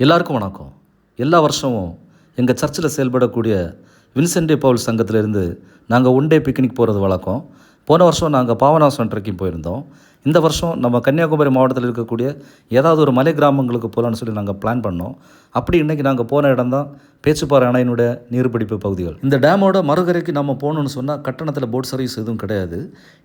எல்லாருக்கும் வணக்கம். எல்லா வருஷமும் எங்கள் சர்ச்சில் செயல்படக்கூடிய வின்சென்ட் டே பவுல் சங்கத்திலேருந்து நாங்கள் ஒன் டே பிக்னிக் போகிறது வழக்கம். போன வருஷம் நாங்கள் பாபநாசம் ட்ரெக்கிங் போயிருந்தோம். இந்த வருஷம் நம்ம கன்னியாகுமரி மாவட்டத்தில் இருக்கக்கூடிய ஏதாவது ஒரு மலை கிராமங்களுக்கு போகலான்னு சொல்லி நாங்கள் பிளான் பண்ணோம். அப்படி இன்றைக்கி நாங்கள் போன இடம் தான் பேச்சுப்பாறை அணையினுடைய நீர்பிடிப்பு பகுதிகள். இந்த டேமோட மறுகரைக்கு நம்ம போகணுன்னு சொன்னால் கட்டணத்தில் போட் சர்வீஸ் எதுவும் கிடையாது.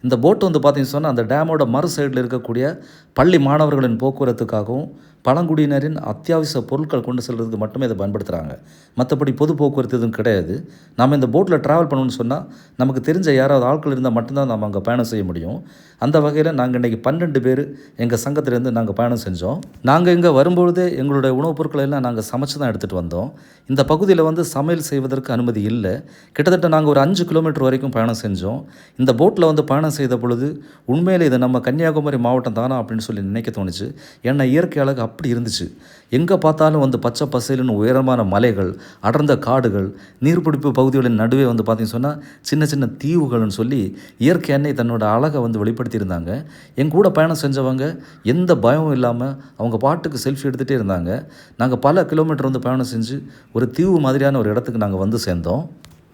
இந்த போட்டு வந்து பார்த்தீங்கன்னு சொன்னால் அந்த டேமோட மறு சைடில் இருக்கக்கூடிய பள்ளி மாணவர்களின் போக்குவரத்துக்காகவும் பழங்குடியினரின் அத்தியாவசிய பொருட்கள் கொண்டு செல்வதற்கு மட்டுமே இதை பயன்படுத்துகிறாங்க. மற்றபடி பொது போக்குவரத்து எதுவும் கிடையாது. நம்ம இந்த போட்டில் ட்ராவல் பண்ணணும்னு சொன்னால் நமக்கு தெரிஞ்ச யாராவது ஆட்கள் இருந்தால் மட்டும்தான் நம்ம அங்கே பயணம் செய்ய முடியும். அந்த வகையில் நாங்கள் இன்றைக்கி 12 பேர் எங்கள் சங்கத்திலேருந்து நாங்கள் பயணம் செஞ்சோம். நாங்கள் இங்கே வரும்பொழுதே எங்களுடைய உணவுப் பொருட்களை எல்லாம் நாங்கள் சமைச்சு தான் எடுத்துகிட்டு வந்தோம். இந்த பகுதியில் வந்து சமையல் செய்வதற்கு அனுமதி இல்லை. கிட்டத்தட்ட நாங்கள் ஒரு 5 கிலோமீட்டர் வரைக்கும் பயணம் செஞ்சோம். இந்த போட்டில் வந்து பயணம் செய்த பொழுது உண்மையிலே இது நம்ம கன்னியாகுமரி மாவட்டம் தானா அப்படின்னு சொல்லி நினைக்க தோணுச்சு. ஏன்னா இயற்கை அழகு அப்படி இருந்துச்சு. எங்கே பார்த்தாலும் வந்து பச்சை பசேலுன்னு உயரமான மலைகள், அடர்ந்த காடுகள், நீர்பிடிப்பு பகுதிகளின் நடுவே வந்து பார்த்திங்கன்னு சொன்னால் சின்ன சின்ன தீவுகள்னு சொல்லி இயற்கை அன்னை தன்னோட அழகை வந்து வெளிப்படுத்தியிருந்தாங்க. எங்கள் கூட பயணம் செஞ்சவங்க எந்த பயமும் இல்லாமல் அவங்க பாட்டுக்கு செல்ஃபி எடுத்துகிட்டே இருந்தாங்க. நாங்கள் பல கிலோமீட்டர் வந்து பயணம் செஞ்சு ஒரு தீவு மாதிரியான ஒரு இடத்துக்கு நாங்கள் வந்து சேர்ந்தோம்.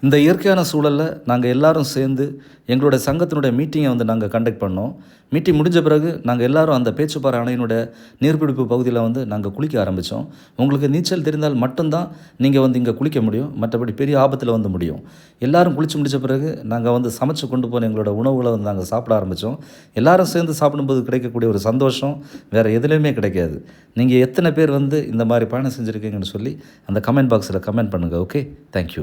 இந்த இயற்கையான சூழலில் நாங்கள் எல்லோரும் சேர்ந்து எங்களுடைய சங்கத்தினுடைய மீட்டிங்கை வந்து நாங்கள் கண்டக்ட் பண்ணோம். மீட்டிங் முடிஞ்ச பிறகு நாங்கள் எல்லோரும் அந்த பேச்சுப்பாறை அணையினுடைய நீர்பிடிப்பு பகுதியில் வந்து நாங்கள் குளிக்க ஆரம்பித்தோம். உங்களுக்கு நீச்சல் தெரிந்தால் மட்டும்தான் நீங்கள் வந்து இங்கே குளிக்க முடியும், மற்றபடி பெரிய ஆபத்தில் வந்து முடியும். எல்லோரும் குளித்து முடித்த பிறகு நாங்கள் வந்து சமைச்சு கொண்டு போன எங்களோட உணவுகளை வந்து நாங்கள் சாப்பிட ஆரம்பித்தோம். எல்லோரும் சேர்ந்து சாப்பிடும்போது கிடைக்கக்கூடிய ஒரு சந்தோஷம் வேறு எதுலேயுமே கிடைக்காது. நீங்கள் எத்தனை பேர் வந்து இந்த மாதிரி பயணம் செஞ்சுருக்கீங்கன்னு சொல்லி அந்த கமெண்ட் பாக்ஸில் கமெண்ட் பண்ணுங்கள். Okay, thank you.